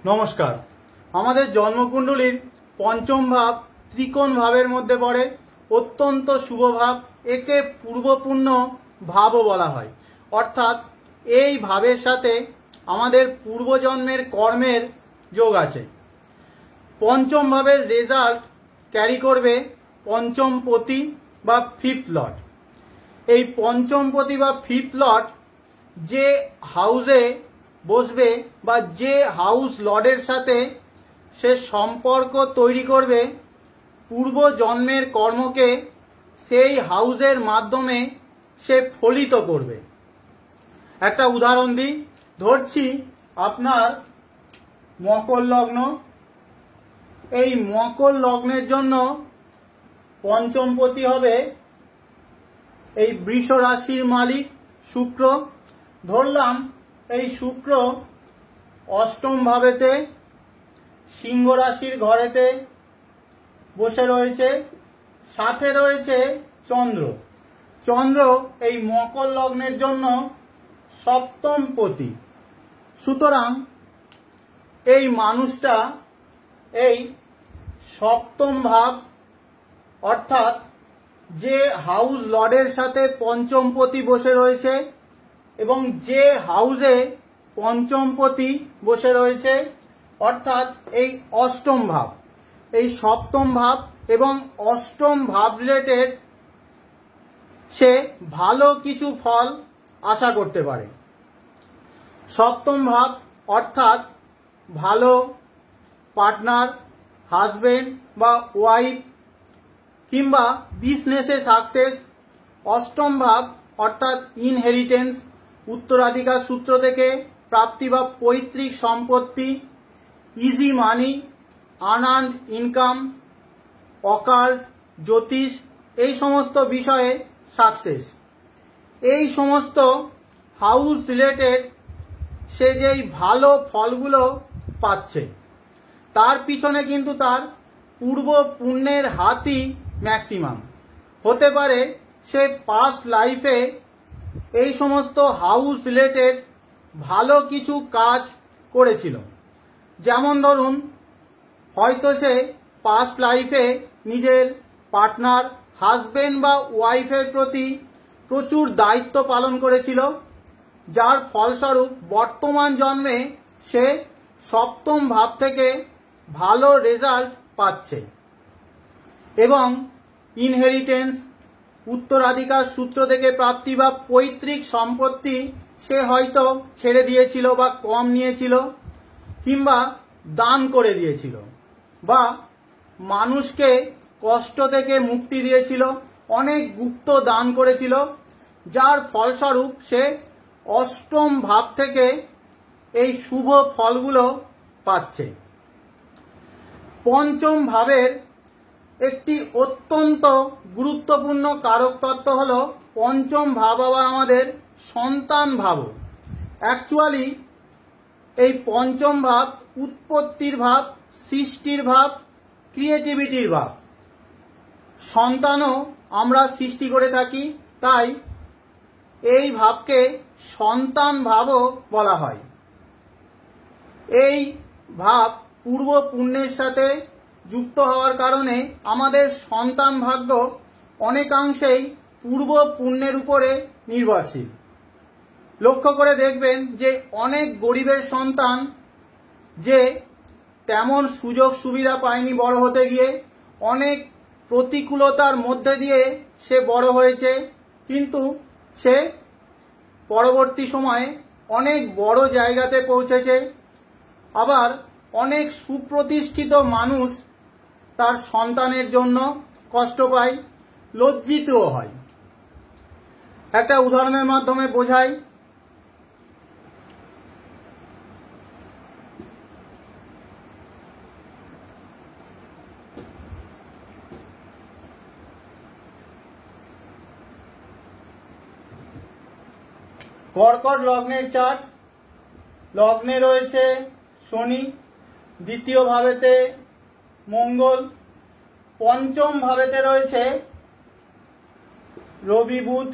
নমস্কার। আমাদের জন্মকুণ্ডলীর পঞ্চম ভাব ত্রিকোণ ভাবের মধ্যে পড়ে, অত্যন্ত শুভ ভাব। একে পূর্বপুণ্য ভাবও বলা হয়, অর্থাৎ এই ভাবের সাথে আমাদের পূর্বজন্মের কর্মের যোগ আছে। পঞ্চম ভাবের রেজাল্ট ক্যারি করবে পঞ্চমপতি বা ফিফথ লর্ড। এই পঞ্চমপতি বা ফিফথ লর্ড যে হাউসে বসবে বা যে হাউস লর্ডের সাথে সে সম্পর্ক তৈরি করবে, পূর্ব জন্মের কর্মকে সেই হাউসের মাধ্যমে সে ফলিত করবে। একটা উদাহরণ দিই, ধরছি আপনার মকর লগ্ন। এই মকর লগ্নের জন্য পঞ্চমপতি হবে এই বৃষ রাশির মালিক শুক্র। ধরলাম এই শুক্র অষ্টম ভাবেতে সিংহ রাশির ঘরেতে বসে রয়েছে, সাথে রয়েছে চন্দ্র। চন্দ্র এই মকর লগ্নের জন্য সপ্তমপতি। সুতরাং এই মানুষটা এই সপ্তম ভাব অর্থাৎ যে হাউস লর্ডের সাথে পঞ্চমপতি বসে রয়েছে এবং যে হাউসে পঞ্চমপতি বসে রয়েছে অর্থাৎ এই অষ্টম ভাব, এই সপ্তম ভাব এবং অষ্টম ভাব রিলেটেড সে ভালো কিছু ফল আশা করতে পারে। সপ্তম ভাব অর্থাৎ ভালো পার্টনার, হাজবেন্ড বা ওয়াইফ কিংবা বিজনেসে সাকসেস। অষ্টম ভাব অর্থাৎ ইনহেরিটেন্স, উত্তরাধিকার সূত্র থেকে প্রাপ্তি বা পৈতৃক সম্পত্তি, ইজি মানি, আনআর্নড ইনকাম, অকাল্ট, জ্যোতিষ, এই সমস্ত বিষয়ে সাকসেস। এই সমস্ত হাউস রিলেটেড সে যেই ভালো ফলগুলো পাচ্ছে, তার পিছনে কিন্তু তার পূর্ব পুণ্যের হাতই ম্যাক্সিমাম হতে পারে। সে পাস্ট লাইফে এই সমস্ত হাউস রিলেটেড ভালো কিছু কাজ করেছিল। যেমন ধরুন, হয়তো সে পাস্ট লাইফে নিজের পার্টনার, হাজবেন্ড বা ওয়াইফের প্রতি প্রচুর দায়িত্ব পালন করেছিল, যার ফলস্বরূপ বর্তমান জন্মে সে সপ্তম ভাব থেকে ভালো রেজাল্ট পাচ্ছে। এবং ইনহেরিটেন্স, উত্তরাধিকার সূত্র থেকে প্রাপ্তি বা পৈতৃক সম্পত্তি সে হয়তো ছেড়ে দিয়েছিল বা কম নিয়েছিল কিংবা দান করে দিয়েছিল বা মানুষকে কষ্ট থেকে মুক্তি দিয়েছিল, অনেক গুপ্ত দান করেছিল, যার ফলস্বরূপ সে অষ্টম ভাব থেকে এই শুভ ফলগুলো পাচ্ছে। পঞ্চম ভাবের একটি অত্যন্ত গুরুত্বপূর্ণ কারক তত্ত্ব হলো পঞ্চম ভাব আবার আমাদের সন্তান ভাব। অ্যাকচুয়ালি এই পঞ্চম ভাব উৎপত্তির ভাব, সৃষ্টির ভাব, ক্রিয়েটিভিটির ভাব। সন্তানও আমরা সৃষ্টি করে থাকি, তাই এই ভাবকে সন্তান ভাবও বলা হয়। এই ভাব পূর্ব পুণ্যের সাথে যুক্ত হওয়ার কারণে আমাদের সন্তান ভাগ্য অনেকাংশেই পূর্ব পুণ্যের উপরে নির্ভরশীল। লক্ষ্য করে দেখবেন যে অনেক গরিবের সন্তান যে তেমন সুযোগ সুবিধা পায়নি বড় হতে গিয়ে, অনেক প্রতিকূলতার মধ্যে দিয়ে সে বড় হয়েছে, কিন্তু সে পরবর্তী সময়ে অনেক বড় জায়গাতে পৌঁছেছে। আবার অনেক সুপ্রতিষ্ঠিত মানুষ তার সন্তানের জন্য কষ্ট পায়, লজ্জিতও হয়। একটা উদাহরণের মাধ্যমে বোঝাই। কর্কট লগ্নের চার্ট। লগ্নে রয়েছে শনি, দ্বিতীয় ভাবেতে মঙ্গল, পঞ্চম ভাবেতে রয়েছে রবি বুধ,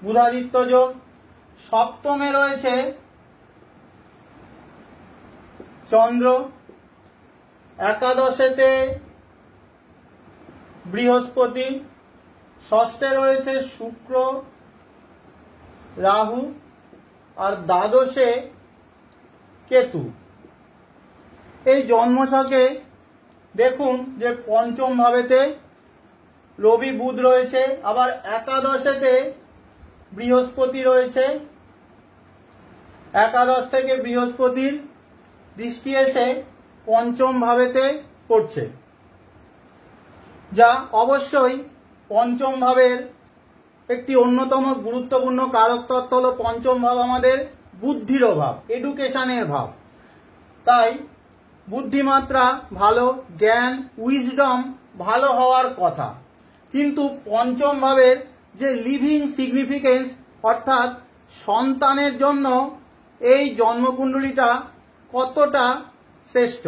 বুধাদিত্য যোগ, সপ্তমে রয়েছে চন্দ্র, একাদশেতে বৃহস্পতি, ষষ্ঠে রয়েছে শুক্র, রাহু, আর দ্বাদশে কেতু। এই জন্মছকে দেখুন যে পঞ্চম ভাবেতে রবি বুধ রয়েছে, আবার একাদশেতে বৃহস্পতি রয়েছে। একাদশ থেকে বৃহস্পতির দৃষ্টি এসে পঞ্চম ভাবেতে পড়ছে, যা অবশ্যই পঞ্চম ভাবের একটি অন্যতম গুরুত্বপূর্ণ কারক তত্ত্ব হল পঞ্চম ভাব আমাদের বুদ্ধির ভাব, এডুকেশনের ভাব। তাই বুদ্ধিমাত্রা ভালো, জ্ঞান, উইজডম ভালো হওয়ার কথা। কিন্তু পঞ্চম ভাবের যে লিভিং সিগনিফিকেন্স অর্থাৎ সন্তানের জন্য এই জন্মকুণ্ডলীটা কতটা শ্রেষ্ঠ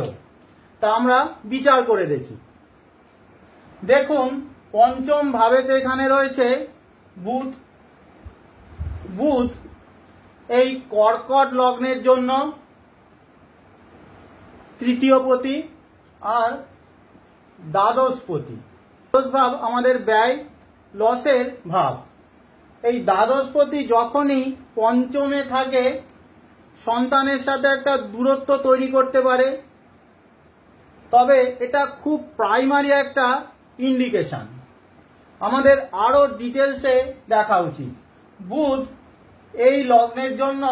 তা আমরা বিচার করে দেখি। দেখুন পঞ্চম ভাবেতে এখানে রয়েছে বুধ। বুধ এই কর্কট লগ্নের জন্য তৃতীয়পতি আর দ্বাদশপতি। দ্বাদশ ভাব আমাদের ব্যয় লসের ভাব। এই দ্বাদশপতি যখনই পঞ্চমে থাকে সন্তানের সাথে একটা দূরত্ব তৈরি করতে পারে, তবে এটা খুব প্রাইমারি একটা ইন্ডিকেশন। আমাদের আরো ডিটেলসে দেখা উচিত। বুধ এই লগ্নের জন্য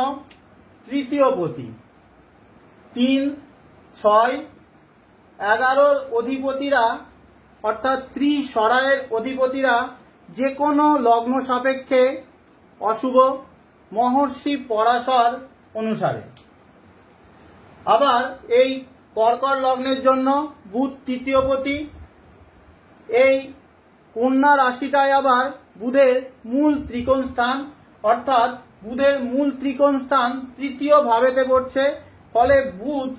তৃতীয়পতি। 3, 6, 11 অধিপতিরা অর্থাৎ ত্রিসরায়ের অধিপতিরা যে কোনো লগ্ন সাপেক্ষে অশুভ মহর্ষি পরাশর অনুসারে। আবার এই কর্কট লগ্নের জন্য বুধ তৃতীয়পতি। এই কন্যা রাশিটায় আবার বুধের মূল ত্রিকোণ স্থান, অর্থাৎ বুধের মূল ত্রিকোণ স্থান তৃতীয় ভাবেতে পড়ছে। ফলে বুধ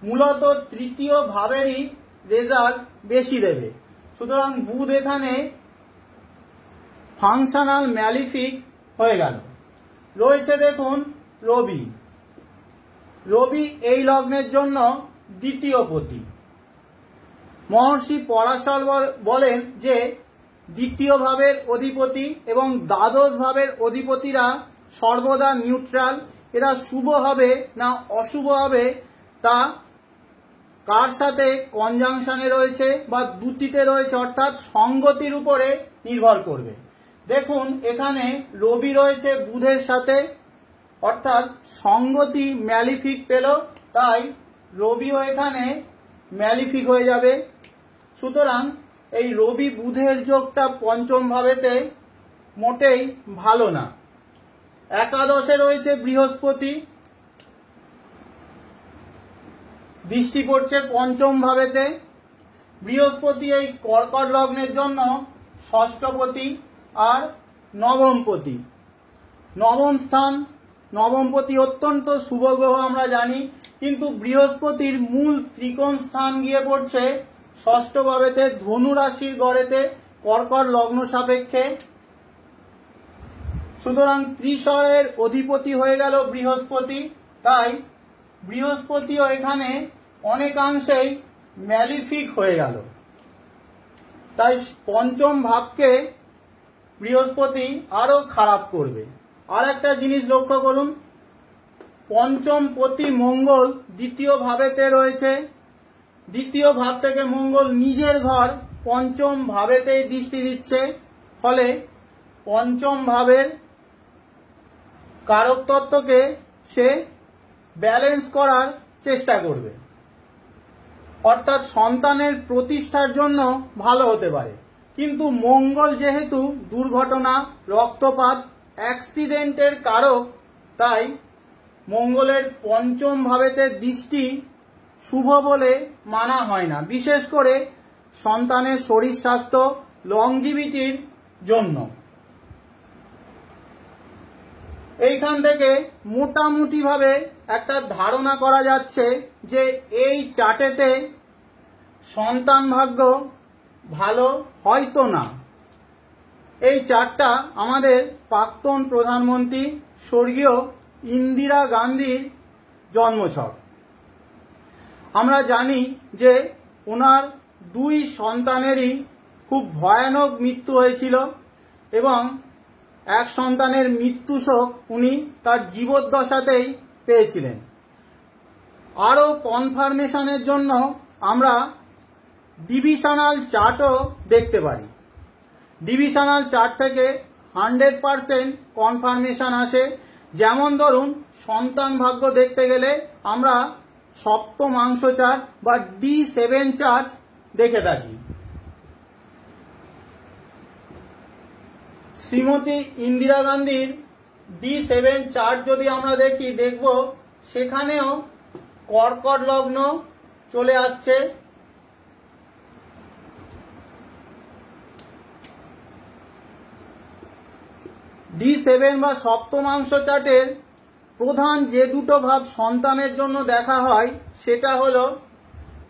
মূলত তৃতীয় ভাবেরই রেজাল্ট বেশি দেবে। সুতরাং বুধ এখানে ফাংশনাল ম্যালিফিক হয়ে গেল। রয়েছে দেখুন রবি। রবি এই লগ্নের জন্য দ্বিতীয়পতি। মহর্ষি পরাশর বলেন যে দ্বিতীয় ভাবের অধিপতি এবং দ্বাদশ ভাবের অধিপতিরা সর্বদা নিউট্রাল। এরা শুভ হবে না অশুভ হবে তা কার সাথে কনজাংশনে রয়েছে বা দ্যুতিতে রয়েছে অর্থাৎ সঙ্গতির উপরে নির্ভর করবে। দেখুন এখানে রবি রয়েছে বুধের সাথে, অর্থাৎ সঙ্গতি ম্যালিফিক পেল, তাই রবিও এখানে ম্যালিফিক হয়ে যাবে। সুতরাং এই রবি বুধের যোগটা পঞ্চম ভাবেতে মোটেই ভালো না। একাদশে রয়েছে বৃহস্পতি, দৃষ্টি পড়ছে পঞ্চম ভাবেতে। বৃহস্পতি এই কর্কট লগ্নের জন্য ষষ্ঠপতি আর নবমপতি। নবম স্থান, নবমপতি অত্যন্ত শুভ গ্রহ আমরা জানি, কিন্তু বৃহস্পতির মূল ত্রিকোণ স্থান গিয়ে পড়ছে ষষ্ঠ ভাবেতে, ধনু রাশির গড়েতে, কর্কট লগ্ন সাপেক্ষে। সুতরাং ত্রিশরের অধিপতি হয়ে গেল বৃহস্পতি। তাই বৃহস্পতিও এখানে অনেকাংশেই ম্যালিফিক হয়ে গেল। তাই পঞ্চম ভাবকে বৃহস্পতি আরো খারাপ করবে। আর একটা জিনিস লক্ষ্য করুন, পঞ্চম পতি মঙ্গল দ্বিতীয় ভাবেতে রয়েছে। দ্বিতীয় ভাব থেকে মঙ্গল নিজের ঘর পঞ্চম ভাবেতেই দৃষ্টি দিচ্ছে। ফলে পঞ্চম ভাবের কারক তত্ত্বকে সে ব্যালেন্স করার চেষ্টা করবে, অর্থাৎ সন্তানের প্রতিষ্ঠার জন্য ভালো হতে পারে। কিন্তু মঙ্গল যেহেতু দুর্ঘটনা, রক্তপাত, অ্যাক্সিডেন্টের কারক, তাই মঙ্গলের পঞ্চম ভাবেতে দৃষ্টি শুভ বলে মানা হয় না, বিশেষ করে সন্তানের শরীর স্বাস্থ্য, লংজিভিটির জন্য। এইখান থেকে মোটামুটিভাবে একটা ধারণা করা যাচ্ছে যে এই চার্টেতে সন্তান ভাগ্য ভালো হয়তো না। এই চার্টটা আমাদের প্রাক্তন প্রধানমন্ত্রী স্বর্গীয় ইন্দিরা গান্ধীর জন্মছক। আমরা জানি যে ওনার দুই সন্তানেরই খুব ভয়ানক মৃত্যু হয়েছিল এবং এক সন্তানের মৃত্যু শোক উনি তার জীবদ্দশাতেই পেয়েছিলেন। আরও কনফার্মেশনের জন্য আমরা ডিভিশনাল চার্টও দেখতে পারি। ডিভিশনাল চার্ট থেকে 100% কনফার্মেশন আসে। যেমন ধরুন সন্তান ভাগ্য দেখতে গেলে আমরা সপ্তমাংশ চার্ট বা D7 চার্ট দেখে থাকি। শ্রীমতী ইন্দিরা গান্ধীর D7 চার্ট যদি আমরা দেখব সেখানেও কর্কট লগ্ন চলে আসছে। D7 বা সপ্তমাংশ চার্টের প্রধান যে দুটো ভাব সন্তানের জন্য দেখা হয় সেটা হলো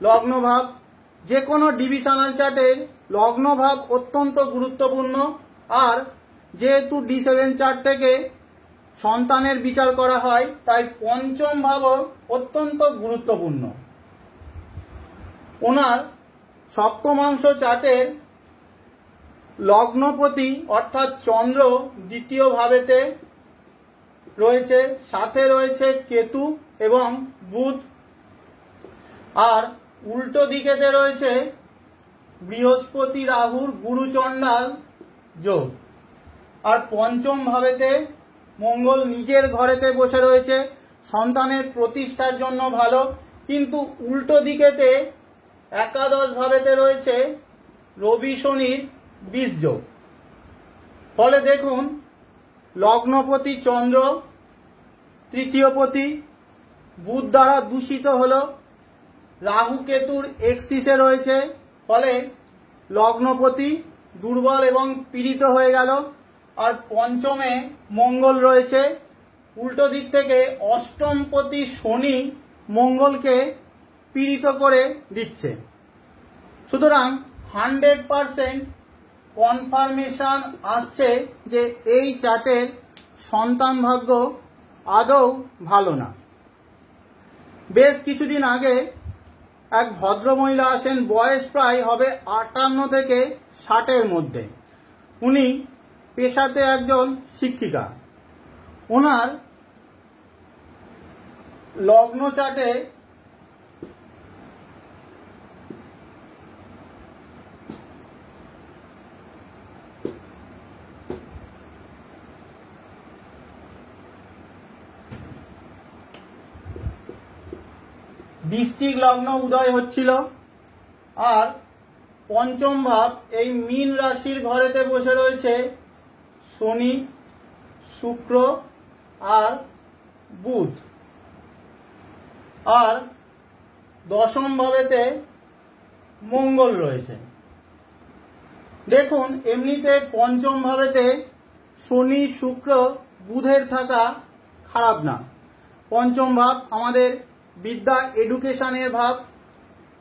লগ্ন ভাব। যে কোনো ডিভিশনাল চার্টের লগ্ন ভাব অত্যন্ত গুরুত্বপূর্ণ, আর যেহেতু D7 চার্ট থেকে সন্তানের বিচার করা হয় তাই পঞ্চম ভাবও অত্যন্ত গুরুত্বপূর্ণ। ওনার সপ্তমাংশ চার্টের লগ্নপতি অর্থাৎ চন্দ্র দ্বিতীয় ভাবেতে রয়েছে, সাথে রয়েছে কেতু এবং বুধ, আর উল্টো দিকেতে রয়েছে বৃহস্পতি রাহুর গুরুচণ্ডাল যোগ। আর পঞ্চম ভাবেতে মঙ্গল নিজের ঘরেতে বসে রয়েছে, সন্তানের প্রতিষ্ঠার জন্য ভালো। কিন্তু উল্টো দিকেতে একাদশ ভাবেতে রয়েছে রবি শনির বীজযোগ। ফলে দেখুন লগ্নপতি চন্দ্র তৃতীয়পতি বুধ দ্বারা দূষিত হলো, রাহু কেতুর এক্সিসে রয়েছে, ফলে লগ্নপতি দুর্বল এবং পীড়িত হয়ে গেল। আর পঞ্চমে মঙ্গল রয়েছে, উল্টো দিক থেকে অষ্টমপতি শনি মঙ্গলকে পীড়িত করে দিচ্ছে। সুতরাং 100% কনফার্মেশন আসছে যে এই চার্টের সন্তান ভাগ্য আদৌ ভালো না। বেশ কিছুদিন আগে এক ভদ্রমহিলা আসেন, বয়স প্রায় হবে 58 থেকে 60-এর মধ্যে। উনি পেশাতে একজন শিক্ষিকা। ওনার লগ্ন চার্টে বৃশ্চিক লগ্ন উদয় হচ্ছিল, আর পঞ্চম ভাব এই মীন রাশির ঘরেতে বসে রয়েছে শনি, শুক্র আর বুধ, আর দশম ভাবেতে মঙ্গল রয়েছে। দেখুন এমনিতে পঞ্চম ভাবেতে শনি, শুক্র, বুধের থাকা খারাপ না। পঞ্চম ভাব আমাদের বিদ্যা, এডুকেশনের ভাব,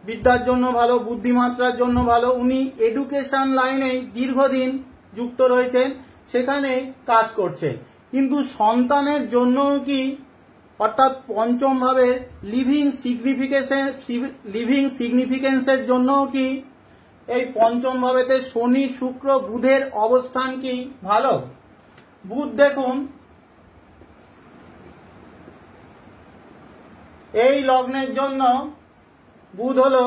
বিদ্যার জন্য ভালো, বুদ্ধিমাত্রার জন্য ভালো। উনি এডুকেশন লাইনে দীর্ঘদিন যুক্ত রয়েছেন, সেখানে কাজ করছেন। কিন্তু সন্তানের জন্য কি, অর্থাৎ পঞ্চম ভাবের লিভিং সিগনিফিকেন্সের জন্য কি এই পঞ্চম ভাবেতে শনি, শুক্র, বুধের অবস্থান কি ভালো? বুধ দেখুন এই লগ্নের জন্য বুধ হলো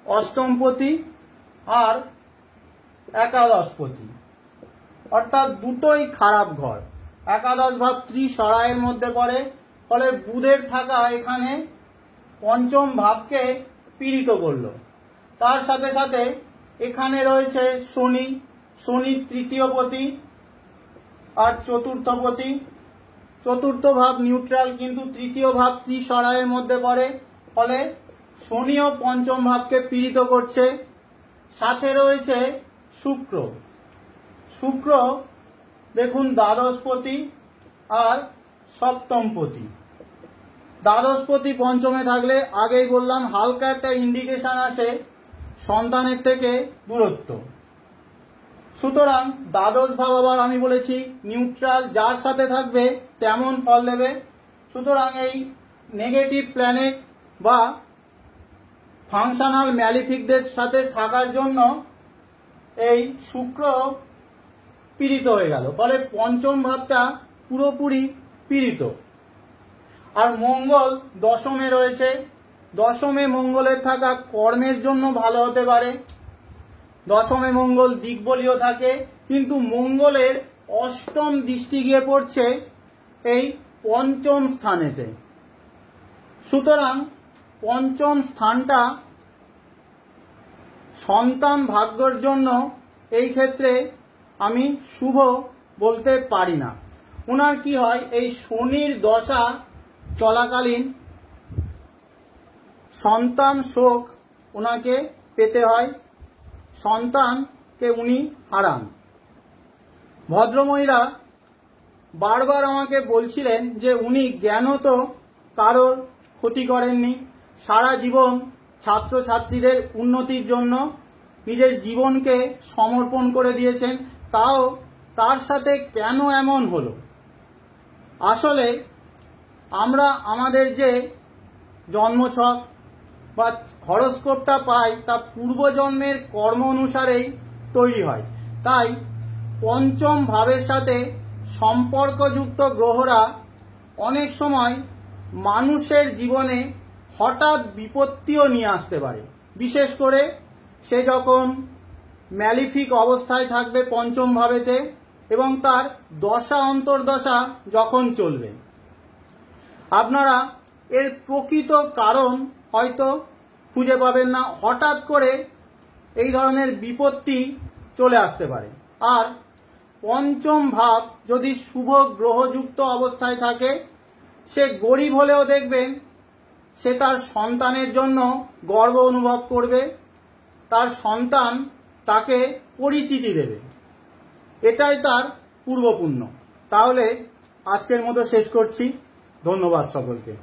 অষ্টমপতি আর একাদশপতি, অর্থাৎ দুটোই খারাপ ঘর। একাদশ ভাব ত্রিসরায়ের মধ্যে পড়ে, ফলে বুধের থাকা এখানে পঞ্চম ভাবকে পীড়িত করলো। তার সাথে সাথে এখানে রয়েছে শনি, শনি তৃতীয়পতি আর চতুর্থপতি। চতুর্থ ভাব নিউট্রাল, কিন্তু তৃতীয় ভাব ত্রিসরায়ের মধ্যে পড়ে, ফলে শনিও পঞ্চম ভাবকে পীড়িত করছে। সাথে রয়েছে শুক্র। শুক্র দেখুন দ্বাদশপতি আর সপ্তমপতি। দ্বাদশপতি পঞ্চমে থাকলে আগেই বললাম হালকা একটা ইন্ডিকেশন আসে সন্তানের থেকে দূরত্ব। সুতরাং দ্বাদশ ভাব আবার আমি বলেছি নিউট্রাল, যার সাথে থাকবে তেমন ফল দেবে। সুতরাং এই নেগেটিভ প্ল্যানেট বা ফাংশনাল ম্যালিফিকদের সাথে থাকার জন্য এই শুক্র পীড়িত হয়ে গেল, ফলে পঞ্চম ভাবটা পুরোপুরি পীড়িত। আর মঙ্গল দশমে রয়েছে, দশমে মঙ্গলের থাকা কর্মের জন্য ভালো হতে পারে, দশমে মঙ্গল দিকবলীয় থাকে, কিন্তু মঙ্গলের অষ্টম দৃষ্টি গিয়ে পড়ছে এই পঞ্চম স্থানেতে। সুতরাং পঞ্চম স্থানটা সন্তান ভাগ্যের জন্য এই ক্ষেত্রে আমি শুভ বলতে পারি না। ওনার কি হয়, এই শনির দশা চলাকালীন সন্তান শোক ওনাকে পেতে হয়, সন্তানকে উনি হারান। ভদ্রমহিলা বারবার আমাকে বলছিলেন যে উনি জ্ঞানত কারোর ক্ষতি করেননি, সারা জীবন ছাত্রছাত্রীদের উন্নতির জন্য নিজের জীবনকে সমর্পণ করে দিয়েছেন, তাও তার সাথে কেন এমন হলো? আসলে আমরা আমাদের যে জন্মছক বা হরোস্কোপটা পাই তা পূর্বজন্মের কর্ম অনুসারেই তৈরি হয়। তাই পঞ্চম ভাবের সাথে সম্পর্কযুক্ত গ্রহরা অনেক সময় মানুষের জীবনে হঠাৎ বিপত্তিও নিয়ে আসতে পারে, বিশেষ করে সে যখন ম্যালিফিক অবস্থায় থাকবে পঞ্চম ভাবেতে এবং তার দশা অন্তর্দশা যখন চলবে। আপনারা এর প্রকৃত কারণ হয়তো খুঁজে পাবেন না, হঠাৎ করে এই ধরনের বিপত্তি চলে আসতে পারে। আর পঞ্চম ভাব যদি শুভ গ্রহযুক্ত অবস্থায় থাকে, সে গরিব হলেও দেখবেন সে তার সন্তানের জন্য গর্ব অনুভব করবে, তার সন্তান তাকে পরিচিতি দেবে, এটাই তার পূর্বপুণ্য। তাহলে আজকের মতো শেষ করছি। ধন্যবাদ সকলকে।